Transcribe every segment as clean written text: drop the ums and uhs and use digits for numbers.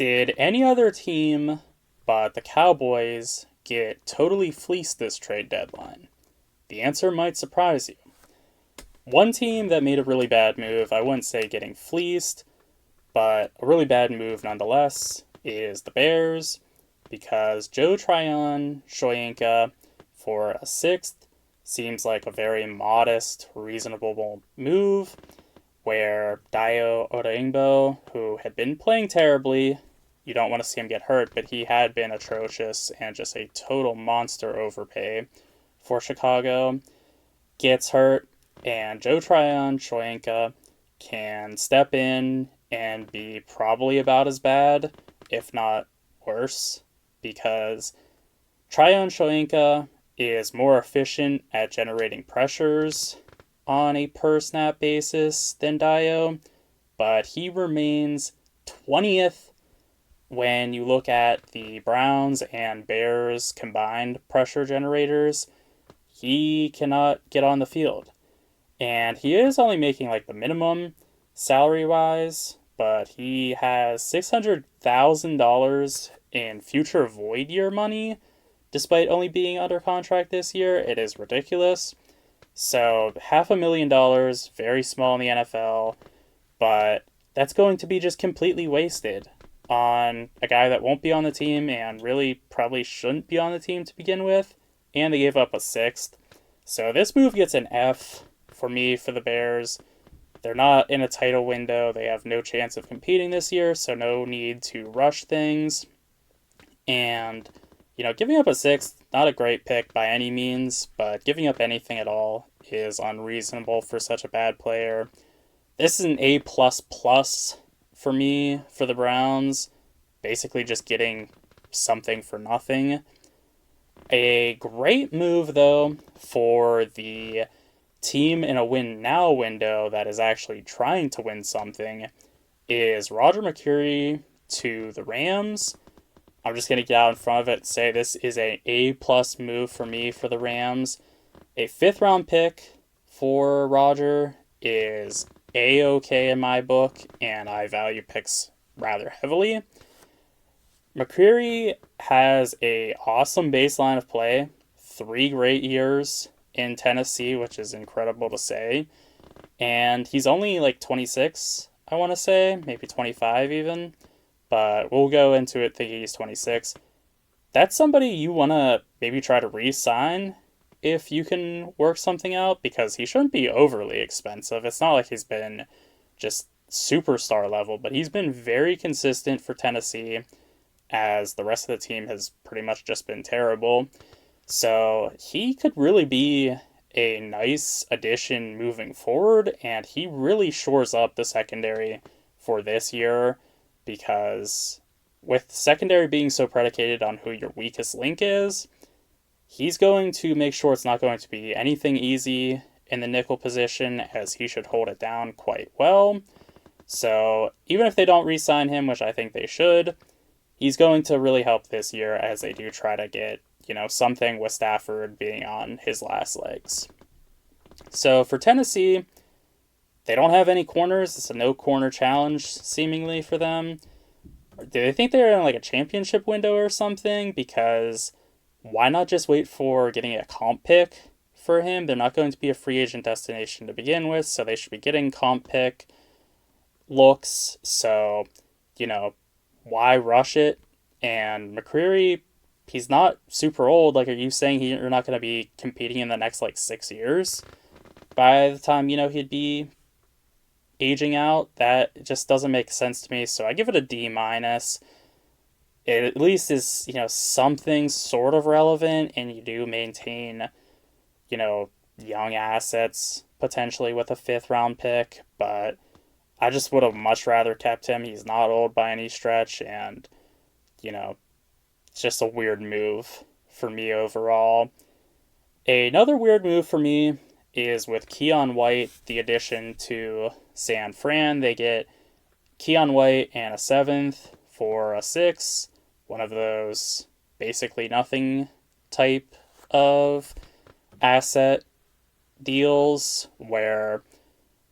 Did any other team but the Cowboys get totally fleeced this trade deadline? The answer might surprise you. One team that made a really bad move, I wouldn't say getting fleeced, but a really bad move nonetheless, is the Bears, because Joe Tryon Shoyinka for a sixth seems like a very modest, reasonable move, where Dio Odeingbo, who had been playing terribly, you don't want to see him get hurt, but he had been atrocious and just a total monster overpay for Chicago, gets hurt, and Joe Tryon Shoyinka can step in and be probably about as bad, if not worse, because Tryon Shoyinka is more efficient at generating pressures on a per snap basis than Dio, but he remains 20th when you look at the Browns and Bears combined pressure generators. He cannot get on the field. And he is only making like the minimum salary wise, but he has $600,000 in future void year money despite only being under contract this year. It is ridiculous. So $500,000, very small in the NFL, but that's going to be just completely wasted on a guy that won't be on the team and really probably shouldn't be on the team to begin with. And they gave up a sixth. So this move gets an F for me for the Bears. They're not in a title window. They have no chance of competing this year, so no need to rush things. And, giving up a sixth, not a great pick by any means, but giving up anything at all is unreasonable for such a bad player. This is an A++ for me for the Browns. Basically just getting something for nothing. A great move, though, for the team in a win now window that is actually trying to win something is Roger McCreary to the Rams. I'm just going to get out in front of it and say this is an A+ move for me for the Rams. A 5th round pick for Roger is A-okay in my book, and I value picks rather heavily. McCreary has a awesome baseline of play, 3 great years in Tennessee, which is incredible to say. And he's only like 26, I want to say, maybe 25 even. But we'll go into it thinking he's 26. That's somebody you want to maybe try to re-sign if you can work something out, because he shouldn't be overly expensive. It's not like he's been just superstar level, but he's been very consistent for Tennessee, as the rest of the team has pretty much just been terrible. So he could really be a nice addition moving forward, and he really shores up the secondary for this year, because with secondary being so predicated on who your weakest link is, he's going to make sure it's not going to be anything easy in the nickel position, as he should hold it down quite well. So even if they don't re-sign him, which I think they should, he's going to really help this year as they do try to get, something with Stafford being on his last legs. So for Tennessee, they don't have any corners. It's a no corner challenge seemingly for them. Do they think they're in like a championship window or something? Because why not just wait for getting a comp pick for him? They're not going to be a free agent destination to begin with, so they should be getting comp pick looks. So, why rush it? And McCreary, he's not super old. Like, are you saying you're not going to be competing in the next, 6 years? By the time, he'd be aging out, that just doesn't make sense to me. So I give it a D-. It at least is, something sort of relevant, and you do maintain, young assets potentially with a 5th round pick, but I just would have much rather kept him. He's not old by any stretch, and, it's just a weird move for me overall. Another weird move for me is with Keon White, the addition to San Fran. They get Keon White and a 7th for a 6. One of those basically nothing type of asset deals where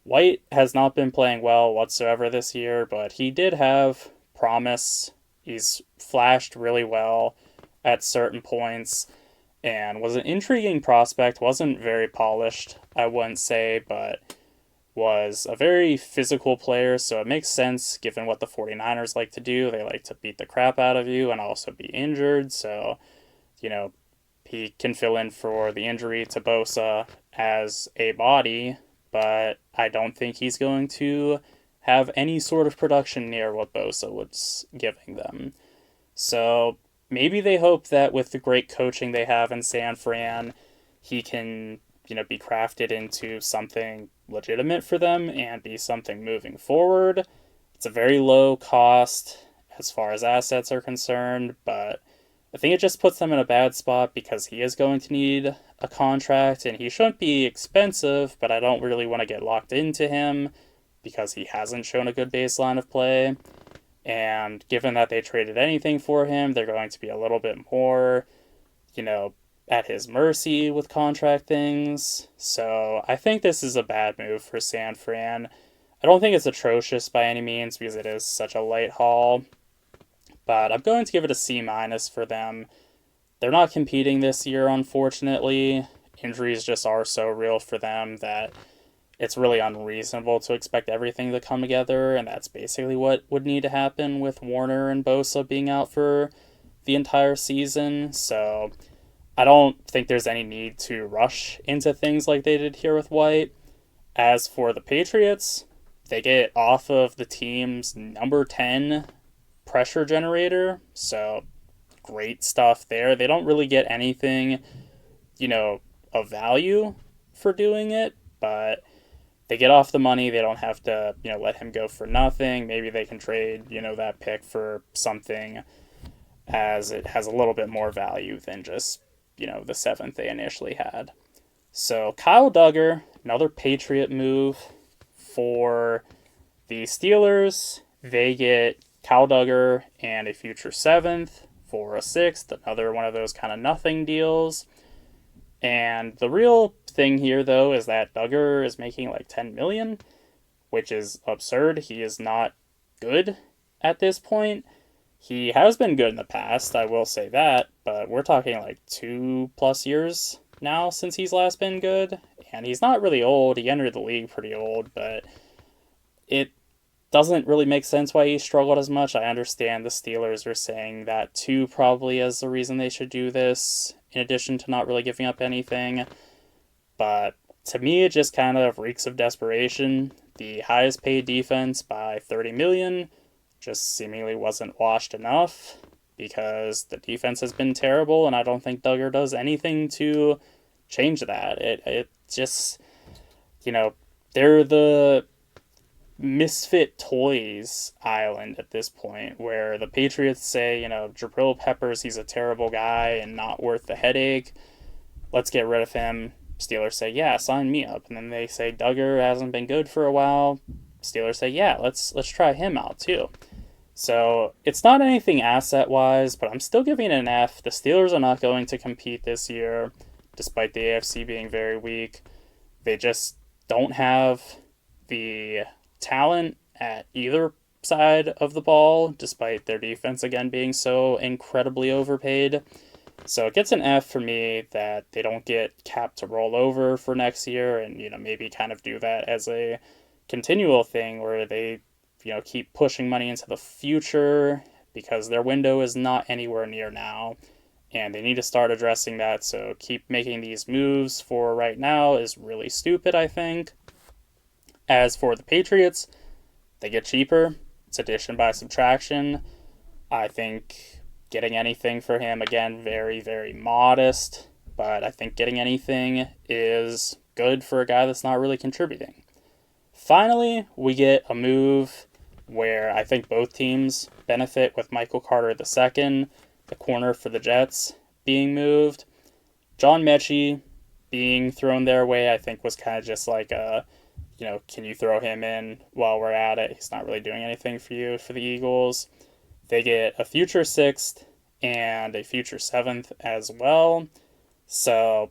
White has not been playing well whatsoever this year, but he did have promise He's flashed really well at certain points and was an intriguing prospect. Wasn't very polished, I wouldn't say, but was a very physical player, so it makes sense given what the 49ers like to do. They like to beat the crap out of you and also be injured, so, you know, he can fill in for the injury to Bosa as a body, but I don't think he's going to have any sort of production near what Bosa was giving them. So maybe they hope that with the great coaching they have in San Fran, he can, be crafted into something legitimate for them and be something moving forward. It's a very low cost as far as assets are concerned, but I think it just puts them in a bad spot because he is going to need a contract and he shouldn't be expensive, but I don't really want to get locked into him because he hasn't shown a good baseline of play. And given that they traded anything for him, they're going to be a little bit more, at his mercy with contract things. So I think this is a bad move for San Fran. I don't think it's atrocious by any means because it is such a light haul, but I'm going to give it a C- for them. They're not competing this year, unfortunately. Injuries just are so real for them that it's really unreasonable to expect everything to come together, and that's basically what would need to happen with Warner and Bosa being out for the entire season. So I don't think there's any need to rush into things like they did here with White. As for the Patriots, they get off of the team's number 10 pressure generator, so great stuff there. They don't really get anything, of value for doing it, but they get off the money. They don't have to, let him go for nothing. Maybe they can trade, that pick for something as it has a little bit more value than just, the 7th they initially had. So Kyle Duggar, another Patriot move for the Steelers. They get Kyle Duggar and a future 7th for a 6th, another one of those kind of nothing deals. And the real thing here, though, is that Duggar is making like $10 million, which is absurd. He is not good at this point. He has been good in the past, I will say that, but we're talking like 2+ years now since he's last been good. And he's not really old. He entered the league pretty old, but it doesn't really make sense why he struggled as much. I understand the Steelers are saying that too, probably as the reason they should do this, in addition to not really giving up anything. But to me, it just kind of reeks of desperation. The highest paid defense by $30 million just seemingly wasn't washed enough because the defense has been terrible, and I don't think Duggar does anything to change that. It just, they're the misfit toys island at this point where the Patriots say, Jabril Peppers, he's a terrible guy and not worth the headache. Let's get rid of him. Steelers say, yeah, sign me up. And then they say Duggar hasn't been good for a while. Steelers say, yeah, let's try him out too. So it's not anything asset-wise, but I'm still giving it an F. The Steelers are not going to compete this year, despite the AFC being very weak. They just don't have the talent at either side of the ball, despite their defense, again, being so incredibly overpaid. So it gets an F for me that they don't get cap to roll over for next year and, maybe kind of do that as a continual thing where they, keep pushing money into the future because their window is not anywhere near now. And they need to start addressing that. So keep making these moves for right now is really stupid, I think. As for the Patriots, they get cheaper. It's addition by subtraction. I think getting anything for him, again, very, very modest. But I think getting anything is good for a guy that's not really contributing. Finally, we get a move where I think both teams benefit with Michael Carter II, the corner for the Jets, being moved. John Mechie being thrown their way, I think, was kind of just like a, can you throw him in while we're at it? He's not really doing anything for you for the Eagles. They get a future 6th and a future 7th as well. So,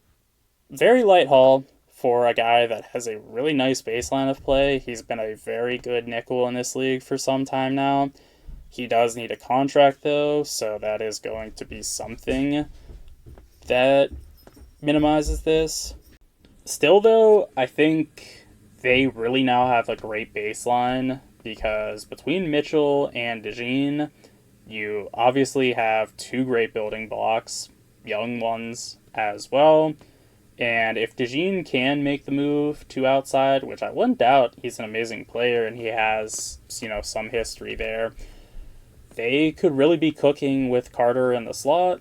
very light haul for a guy that has a really nice baseline of play. He's been a very good nickel in this league for some time now. He does need a contract, though, so that is going to be something that minimizes this. Still, though, I think they really now have a great baseline because between Mitchell and DeJean, you obviously have two great building blocks, young ones as well. And if DeJean can make the move to outside, which I wouldn't doubt, he's an amazing player and he has, some history there, they could really be cooking with Carter in the slot.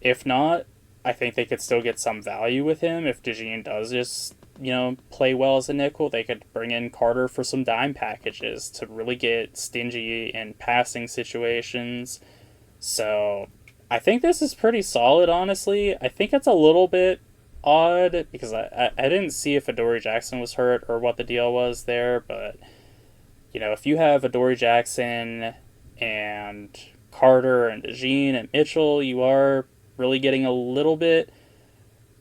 If not, I think they could still get some value with him. If DeJean does just, play well as a nickel, they could bring in Carter for some dime packages to really get stingy in passing situations. So I think this is pretty solid, honestly. I think it's a little bit odd because I didn't see if Adoree Jackson was hurt or what the deal was there, but if you have Adoree Jackson and Carter and DeJean and Mitchell, you are really getting a little bit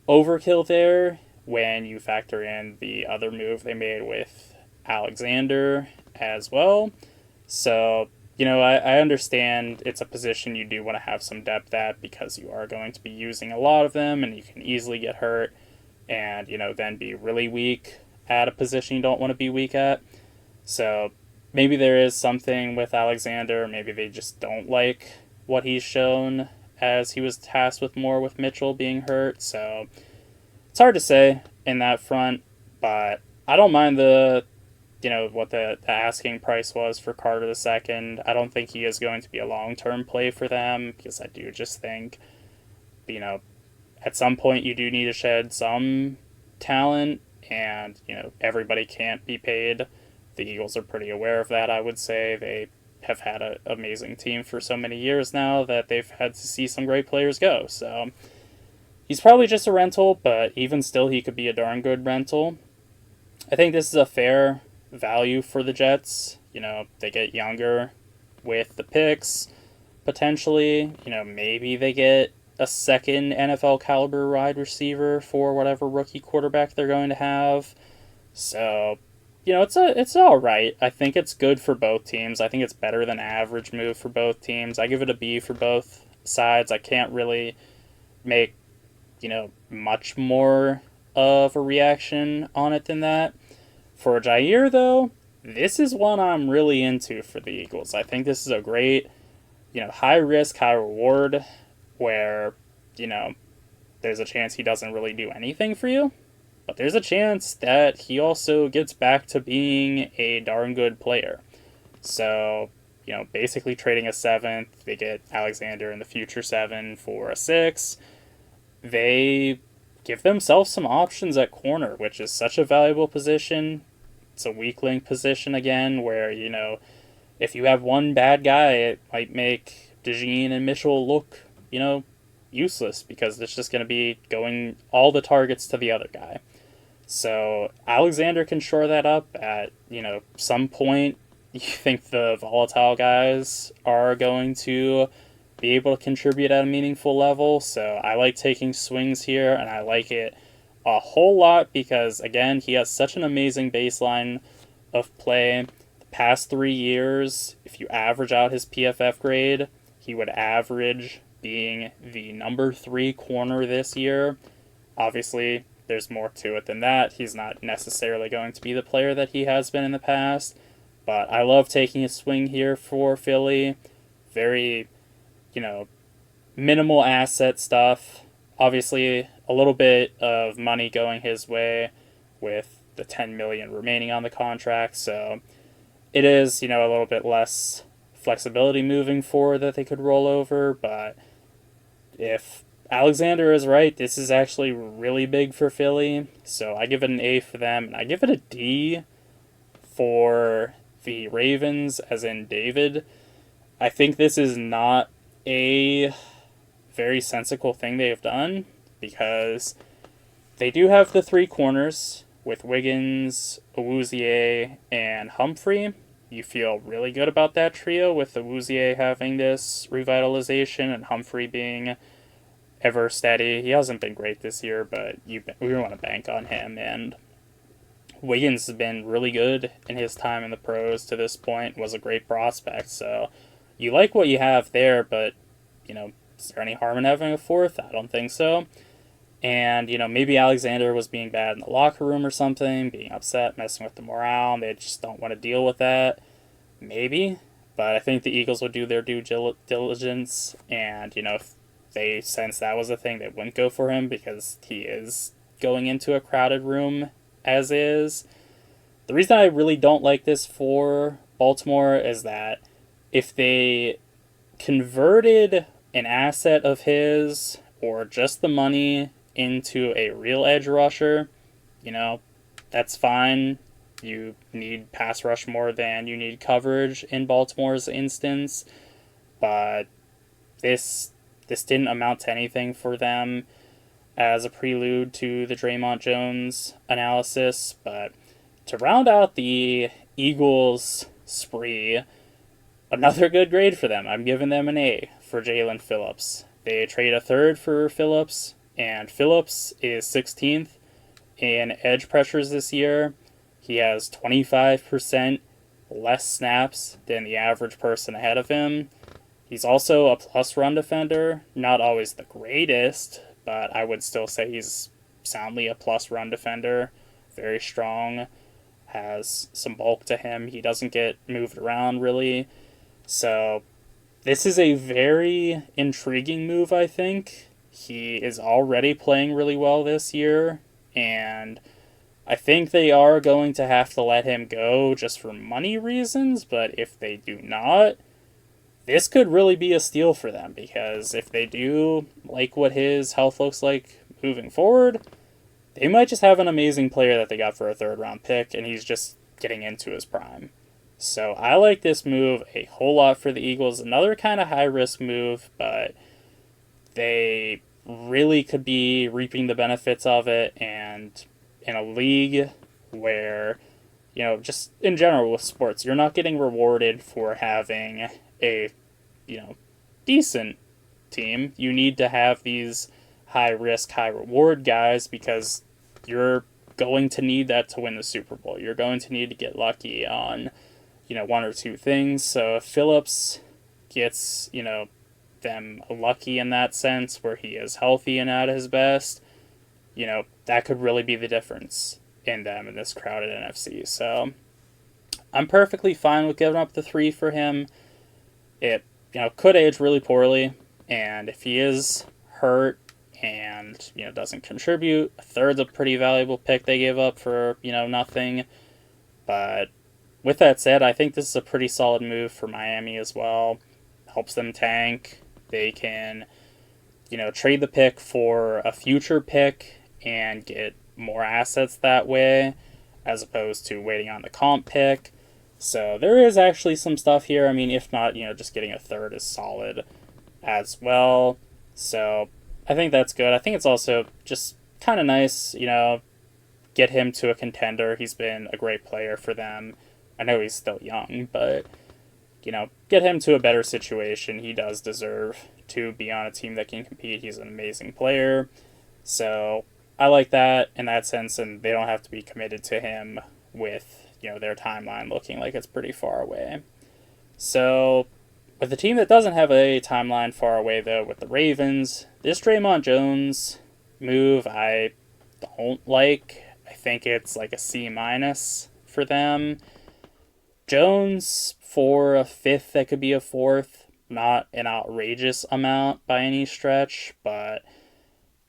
overkill there when you factor in the other move they made with Alexander as well. So I understand it's a position you do want to have some depth at because you are going to be using a lot of them and you can easily get hurt and, then be really weak at a position you don't want to be weak at. So maybe there is something with Alexander. Maybe they just don't like what he's shown as he was tasked with more with Mitchell being hurt. So it's hard to say in that front, but I don't mind what the asking price was for Carter II. I don't think he is going to be a long-term play for them because I do just think, at some point you do need to shed some talent and, everybody can't be paid. The Eagles are pretty aware of that, I would say. They have had an amazing team for so many years now that they've had to see some great players go. So he's probably just a rental, but even still he could be a darn good rental. I think this is a fair value for the Jets. They get younger with the picks, potentially. Maybe they get a second NFL caliber wide receiver for whatever rookie quarterback they're going to have. So, it's all right. I think it's good for both teams. I think it's better than average move for both teams. I give it a B for both sides. I can't really make, much more of a reaction on it than that. For Jair, though, this is one I'm really into for the Eagles. I think this is a great, high risk, high reward where, there's a chance he doesn't really do anything for you, but there's a chance that he also gets back to being a darn good player. So, basically trading a 7th, they get Alexander in the future 7 for a 6. They give themselves some options at corner, which is such a valuable position. It's a weak link position again, where, if you have one bad guy, it might make DeJean and Mitchell look, useless because it's just going to be going all the targets to the other guy. So Alexander can shore that up at, some point. You think the volatile guys are going to be able to contribute at a meaningful level. So I like taking swings here, and I like it a whole lot because, again, he has such an amazing baseline of play. The past 3 years, if you average out his PFF grade, he would average being the number 3 corner this year. Obviously, there's more to it than that. He's not necessarily going to be the player that he has been in the past, but I love taking a swing here for Philly. Very, minimal asset stuff. Obviously, a little bit of money going his way with the $10 million remaining on the contract, so it is, a little bit less flexibility moving forward that they could roll over, but if Alexander is right, this is actually really big for Philly, so I give it an A for them, and I give it a D for the Ravens, as in David. I think this is not a very sensical thing they have done, because they do have the 3 corners with Wiggins, Awuzie, and Humphrey. You feel really good about that trio with Awuzie having this revitalization and Humphrey being ever steady. He hasn't been great this year, but we want to bank on him. And Wiggins has been really good in his time in the pros to this point, was a great prospect. So you like what you have there, but, is there any harm in having a fourth? I don't think so. And, maybe Alexander was being bad in the locker room or something, being upset, messing with the morale, and they just don't want to deal with that. Maybe. But I think the Eagles would do their due diligence, and, if they sense that was a thing, they wouldn't go for him because he is going into a crowded room as is. The reason I really don't like this for Baltimore is that if they converted an asset of his or just the money into a real edge rusher, that's fine. You need pass rush more than you need coverage in Baltimore's instance, but this didn't amount to anything for them as a prelude to the Draymond Jones analysis. But to round out the Eagles spree, another good grade for them. I'm giving them an A for Jalen Phillips. They trade a third for Phillips, and Phillips is 16th in edge pressures this year. He has 25% less snaps than the average person ahead of him. He's also a plus run defender. Not always the greatest, but I would still say he's soundly a plus run defender. Very strong. Has some bulk to him. He doesn't get moved around really. So this is a very intriguing move, I think. He is already playing really well this year, and I think they are going to have to let him go just for money reasons, but if they do not, this could really be a steal for them, because if they do like what his health looks like moving forward, they might just have an amazing player that they got for a third-round pick, and he's just getting into his prime. So I like this move a whole lot for the Eagles. Another kind of high-risk move, but they really could be reaping the benefits of it, and in a league where, just in general with sports, you're not getting rewarded for having a, decent team. You need to have these high risk, high reward guys because you're going to need that to win the Super Bowl. You're going to need to get lucky on, one or two things. So if Phillips gets, them lucky in that sense where he is healthy and at his best, that could really be the difference in them in this crowded NFC. So I'm perfectly fine with giving up the 3 for him. It, could age really poorly, and if he is hurt and, doesn't contribute, a third's a pretty valuable pick they gave up for, nothing. But with that said, I think this is a pretty solid move for Miami as well. Helps them tank. They can, trade the pick for a future pick and get more assets that way, as opposed to waiting on the comp pick. So there is actually some stuff here. I mean, if not, just getting a third is solid as well. So I think that's good. I think it's also just kind of nice, get him to a contender. He's been a great player for them. I know he's still young, but, get him to a better situation. He does deserve to be on a team that can compete. He's an amazing player. So I like that in that sense, and they don't have to be committed to him with, their timeline looking like it's pretty far away. So with the team that doesn't have a timeline far away, though, with the Ravens, this Draymond Jones move I don't like. I think it's like a C- for them. Jones for a 5th that could be a 4th. Not an outrageous amount by any stretch, but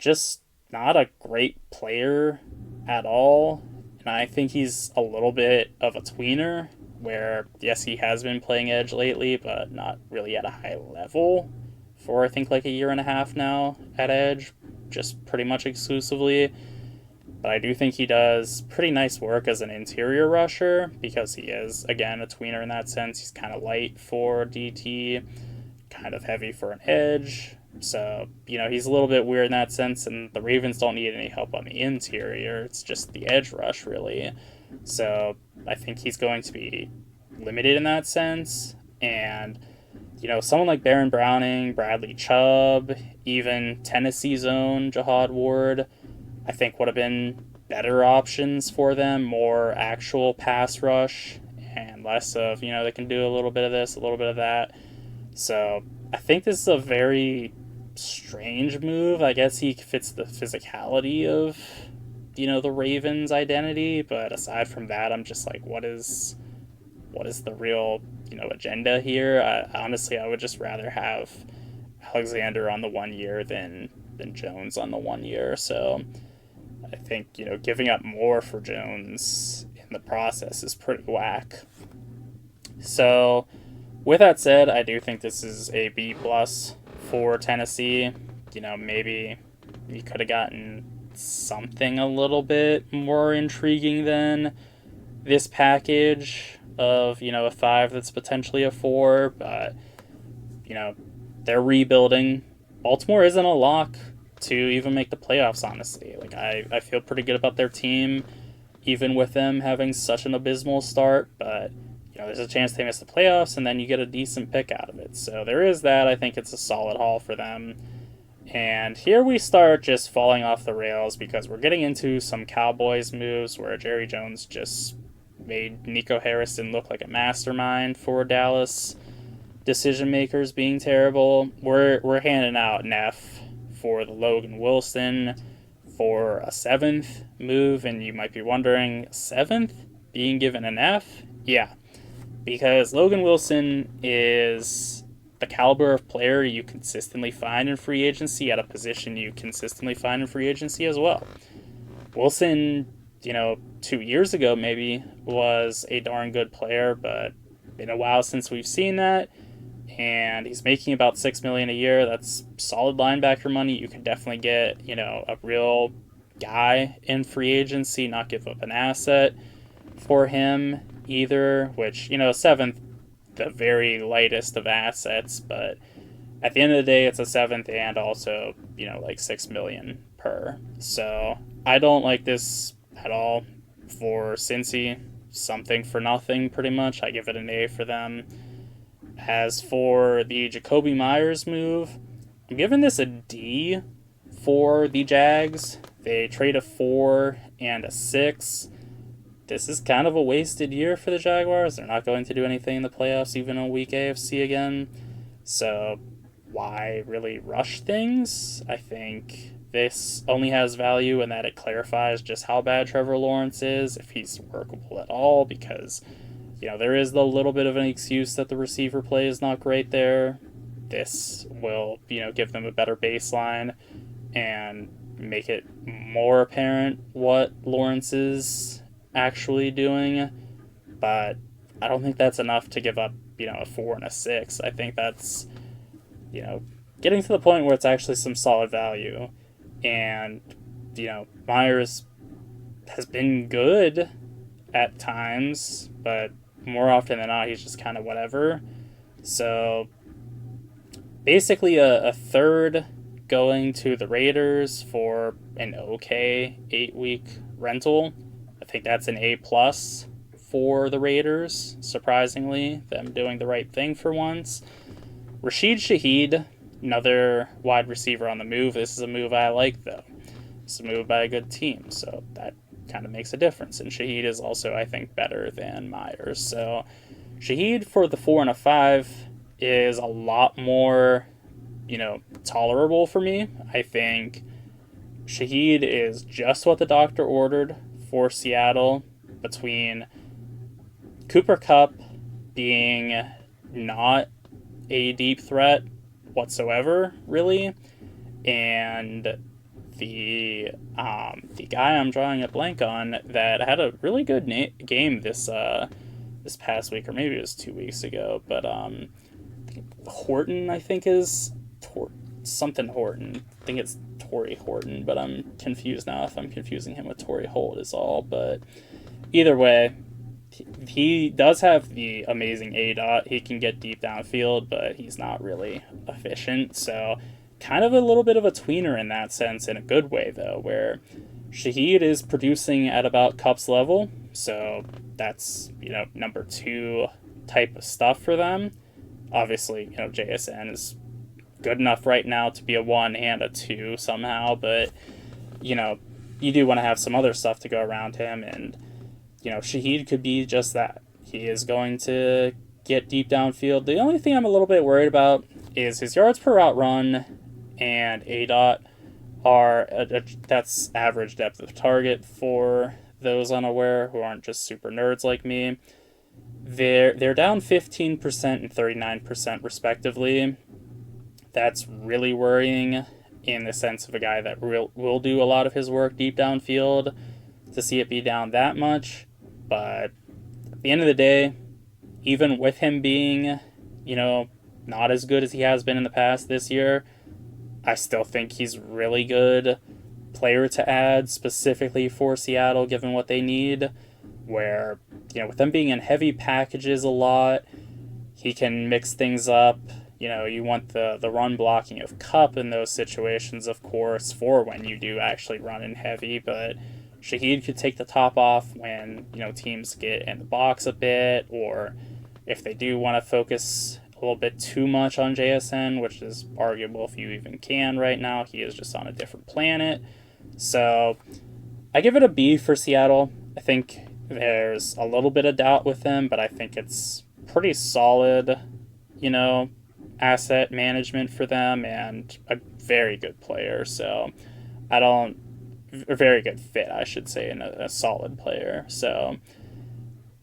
just not a great player at all. And I think he's a little bit of a tweener, where, yes, he has been playing edge lately, but not really at a high level for, I think, like a year and a half now at edge, just pretty much exclusively. But I do think he does pretty nice work as an interior rusher, because he is, again, a tweener in that sense. He's kind of light for DT, kind of heavy for an edge. So, he's a little bit weird in that sense, and the Ravens don't need any help on the interior. It's just the edge rush, really. So I think he's going to be limited in that sense. And, someone like Baron Browning, Bradley Chubb, even Tennessee's own Jahad Ward, I think would have been better options for them, more actual pass rush and less of, they can do a little bit of this, a little bit of that. So I think this is a very strange move. I guess he fits the physicality of, the Ravens' identity, but aside from that, I'm just like, what is the real, agenda here? Honestly, I would just rather have Alexander on the 1 year than Jones on the 1 year. So I think, giving up more for Jones in the process is pretty whack. So with that said, I do think this is a B plus for Tennessee. Maybe you could have gotten something a little bit more intriguing than this package of, a 5 that's potentially a 4, but, they're rebuilding. Baltimore isn't a lock to even make the playoffs, honestly. Like, I feel pretty good about their team, even with them having such an abysmal start, but, there's a chance they miss the playoffs, and then you get a decent pick out of it. So there is that. I think it's a solid haul for them. And here we start just falling off the rails because we're getting into some Cowboys moves where Jerry Jones just made Nico Harrison look like a mastermind for Dallas. Decision makers being terrible. We're handing out an F for the Logan Wilson for a 7th move, and you might be wondering, 7th being given an F? Yeah, because Logan Wilson is the caliber of player you consistently find in free agency at a position you consistently find in free agency as well. Wilson, 2 years ago maybe, was a darn good player, but been a while since we've seen that, and he's making about $6 million a year. That's solid linebacker money. You can definitely get, a real guy in free agency, not give up an asset for him either, which, 7th, the very lightest of assets, but at the end of the day, it's a 7th and also, like $6 million per. So I don't like this at all for Cincy. Something for nothing, pretty much. I give it an A for them. As for the Jacoby Myers move, I'm giving this a D for the Jags. They trade a 4 and a 6. This is kind of a wasted year for the Jaguars. They're not going to do anything in the playoffs, even a weak AFC again. So why really rush things? I think this only has value in that it clarifies just how bad Trevor Lawrence is, if he's workable at all, because, there is the little bit of an excuse that the receiver play is not great there. This will, give them a better baseline and make it more apparent what Lawrence is actually doing, but I don't think that's enough to give up, a 4 and a 6. I think that's, getting to the point where it's actually some solid value. And, Myers has been good at times, but more often than not, he's just kind of whatever. So basically a 3rd going to the Raiders for an okay 8-week rental. I think that's an A plus for the Raiders, surprisingly, them doing the right thing for once. Rashid Shaheed, another wide receiver on the move. This is a move I like, though. It's a move by a good team, so that kind of makes a difference. And Shaheed is also, I think, better than Myers. So Shaheed for the 4 and a 5 is a lot more, tolerable for me. I think Shaheed is just what the doctor ordered for Seattle, between Cooper Kupp being not a deep threat whatsoever, really, and the guy I'm drawing a blank on that had a really good game this past week, or maybe it was 2 weeks ago, but Horton, I think, is something Horton. I think it's Torrey Horton, but I'm confused now if I'm confusing him with Torrey Holt is all. But either way, he does have the amazing ADOT. He can get deep downfield, but he's not really efficient. So kind of a little bit of a tweener in that sense, in a good way, though, where Shaheed is producing at about Kupp's level. So that's, number 2 type of stuff for them. Obviously, JSN is good enough right now to be a 1 and a 2 somehow, but, you do want to have some other stuff to go around him, and, Shaheed could be just that. He is going to get deep downfield. The only thing I'm a little bit worried about is his yards per route run and ADOT are that's average depth of target for those unaware who aren't just super nerds like me. They're down 15% and 39% respectively. That's really worrying in the sense of a guy that will do a lot of his work deep downfield, to see it be down that much. But at the end of the day, even with him being, not as good as he has been in the past this year, I still think he's really good player to add specifically for Seattle, given what they need, where, with them being in heavy packages a lot, he can mix things up. You want the run blocking of Kupp in those situations, of course, for when you do actually run in heavy, but Shaheed could take the top off when, teams get in the box a bit, or if they do want to focus a little bit too much on JSN, which is arguable if you even can right now. He is just on a different planet. So I give it a B for Seattle. I think there's a little bit of doubt with them, but I think it's pretty solid, asset management for them and a very good player. So a very good fit, I should say, and a solid player. So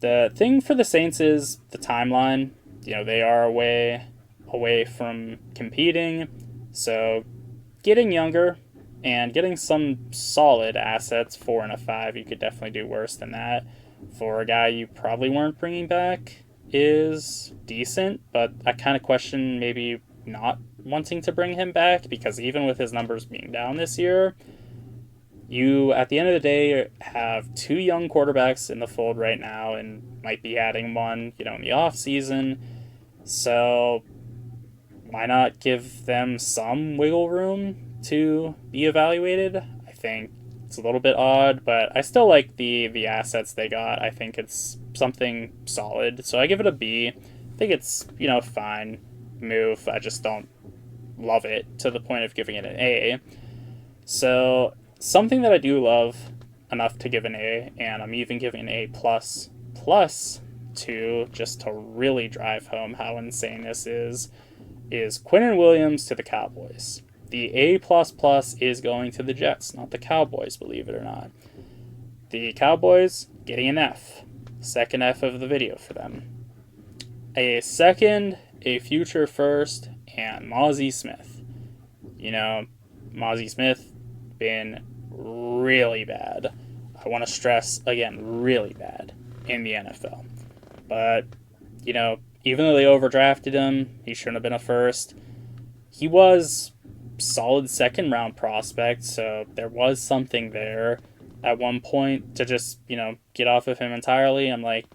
the thing for the Saints is the timeline. They are away from competing. So getting younger and getting some solid assets, 4 and a 5, you could definitely do worse than that. For a guy you probably weren't bringing back is decent, but I kind of question maybe not wanting to bring him back, because even with his numbers being down this year, you, at the end of the day, have 2 young quarterbacks in the fold right now and might be adding one, in the off season. So why not give them some wiggle room to be evaluated? I think it's a little bit odd, but I still like the assets they got. I think it's something solid. So I give it a B. I think it's, fine move. I just don't love it to the point of giving it an A. So something that I do love enough to give an A, and I'm even giving an A plus to, just to really drive home how insane this is Quinnen Williams to the Cowboys. The A++ is going to the Jets, not the Cowboys, believe it or not. The Cowboys getting an F. Second F of the video for them. A second, a future first, and Mozzie Smith. Mozzie Smith been really bad. I want to stress, again, really bad in the NFL. But, even though they overdrafted him, he shouldn't have been a first. He was solid second round prospect, so there was something there at one point. To just, get off of him entirely, I'm like,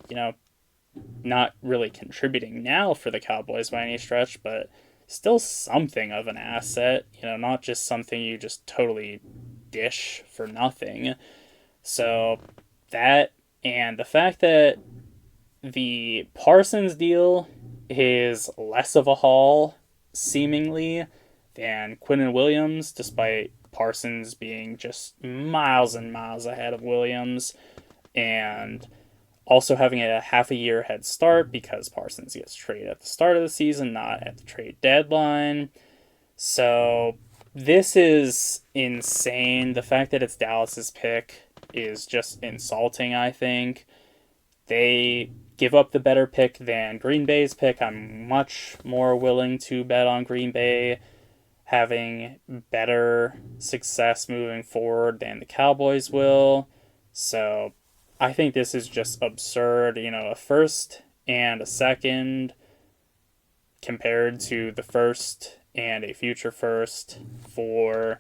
not really contributing now for the Cowboys by any stretch, but still something of an asset, not just something you just totally dish for nothing. So that, and the fact that the Parsons deal is less of a haul, seemingly, than Quinnen Williams, despite Parsons being just miles and miles ahead of Williams, and also having a half a year head start because Parsons gets traded at the start of the season, not at the trade deadline. So this is insane. The fact that it's Dallas's pick is just insulting, I think. They give up the better pick than Green Bay's pick. I'm much more willing to bet on Green Bay having better success moving forward than the Cowboys will. So I think this is just absurd. A first and a second compared to the first and a future first for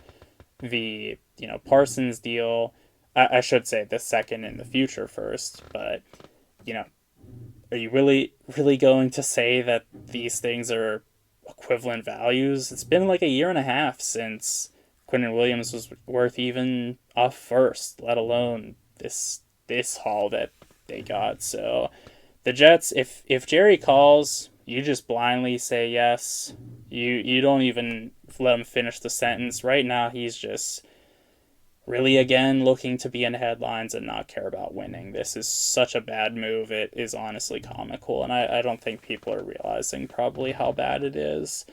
the, Parsons deal. I should say the second and the future first, but, are you really, really going to say that these things are equivalent values? It's been like a year and a half since Quinnen Williams was worth even a first, let alone this haul that they got. So the Jets, if Jerry calls, you just blindly say yes. You don't even let him finish the sentence. Right now, he's just really again looking to be in headlines and not care about winning. This is such a bad move. It is honestly comical, and I don't think people are realizing probably how bad it is.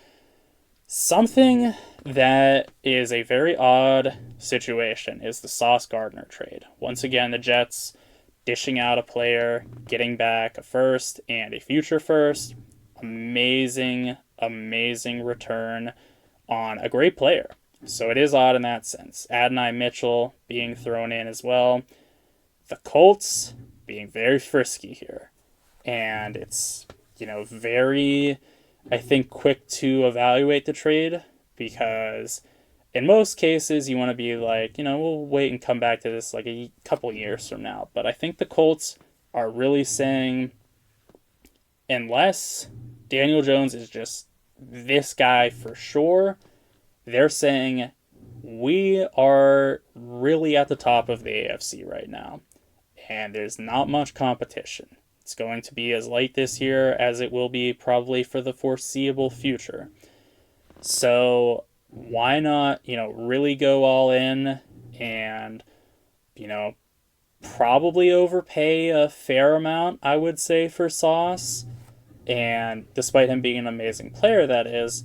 Something that is a very odd situation is the Sauce Gardner trade. Once again, the Jets dishing out a player, getting back a first and a future first. Amazing, amazing return on a great player. So it is odd in that sense. Adonai Mitchell being thrown in as well. The Colts being very frisky here. And it's, very, I think, quick to evaluate the trade because in most cases you want to be like, we'll wait and come back to this like a couple years from now. But I think the Colts are really saying, unless Daniel Jones is just this guy for sure, they're saying we are really at the top of the AFC right now, and there's not much competition. It's going to be as light this year as it will be probably for the foreseeable future. So why not, really go all in and, probably overpay a fair amount, I would say, for Sauce. And despite him being an amazing player, that is,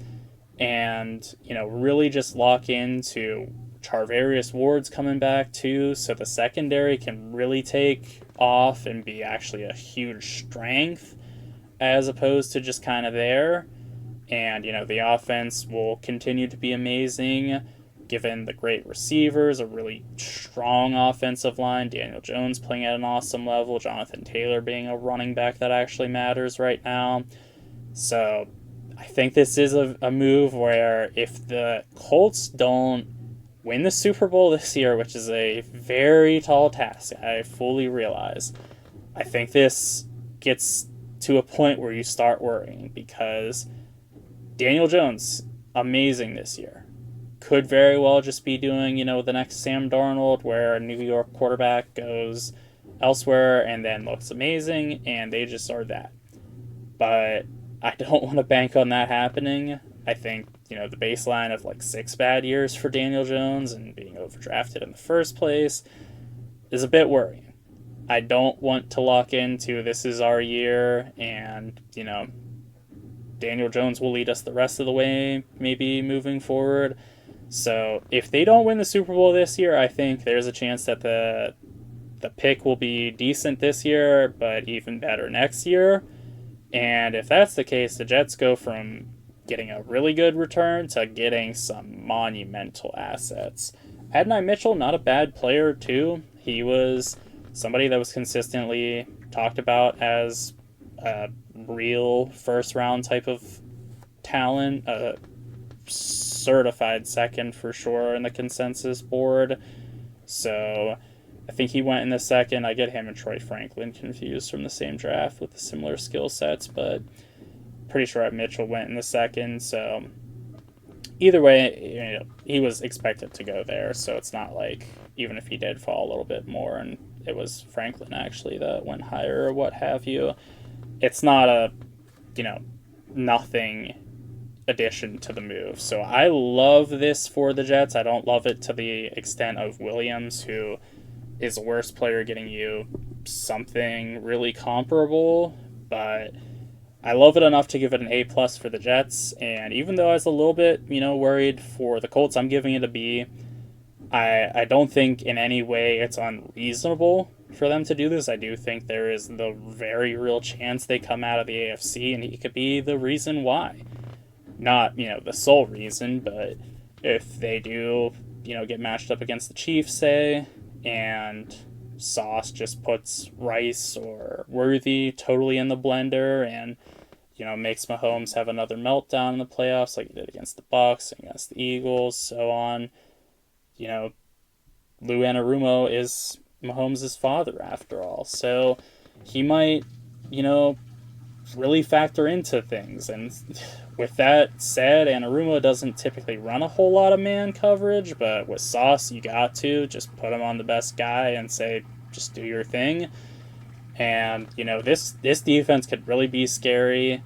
and, really just lock into Charvarius Ward's coming back too, so the secondary can really take off and be actually a huge strength as opposed to just kind of there. And, the offense will continue to be amazing given the great receivers, a really strong offensive line, Daniel Jones playing at an awesome level, Jonathan Taylor being a running back that actually matters right now. So I think this is a move where if the Colts don't win the Super Bowl this year, which is a very tall task, I fully realize, I think this gets to a point where you start worrying because Daniel Jones, amazing this year. Could very well just be doing, the next Sam Darnold where a New York quarterback goes elsewhere and then looks amazing and they just are that. But I don't want to bank on that happening. I think, the baseline of like 6 bad years for Daniel Jones and being overdrafted in the first place is a bit worrying. I don't want to lock into this is our year and, Daniel Jones will lead us the rest of the way, maybe moving forward. So if they don't win the Super Bowl this year, I think there's a chance that the pick will be decent this year, but even better next year. And if that's the case, the Jets go from getting a really good return to getting some monumental assets. Adonai Mitchell, not a bad player too. He was somebody that was consistently talked about as a real first round type of talent, a certified second for sure in the consensus board. So I think he went in the second. I get him and Troy Franklin confused from the same draft with the similar skill sets, but pretty sure Mitchell went in the second. So either way, he was expected to go there. So it's not like even if he did fall a little bit more and it was Franklin actually that went higher or what have you, it's not a, nothing addition to the move. So I love this for the Jets. I don't love it to the extent of Williams, who is a worse player getting you something really comparable, but I love it enough to give it an A+ for the Jets. And even though I was a little bit, worried for the Colts, I'm giving it a B. I don't think in any way it's unreasonable for them to do this. I do think there is the very real chance they come out of the AFC and he could be the reason why. Not, the sole reason, but if they do, get matched up against the Chiefs, say, and Sauce just puts Rice or Worthy totally in the blender and, makes Mahomes have another meltdown in the playoffs like he did against the Bucs, against the Eagles, so on. Lou Anarumo is Mahomes' father after all, so he might, really factor into things. And with that said, Anarumo doesn't typically run a whole lot of man coverage, but with Sauce, you got to just put him on the best guy and say, just do your thing. And, this defense could really be scary,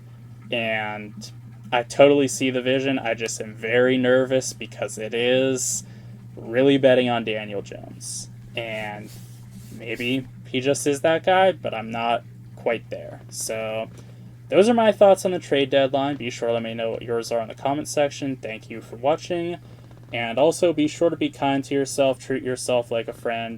and I totally see the vision. I just am very nervous because it is really betting on Daniel Jones. And maybe he just is that guy, but I'm not quite there. So those are my thoughts on the trade deadline. Be sure to let me know what yours are in the comment section. Thank you for watching. And also be sure to be kind to yourself, treat yourself like a friend,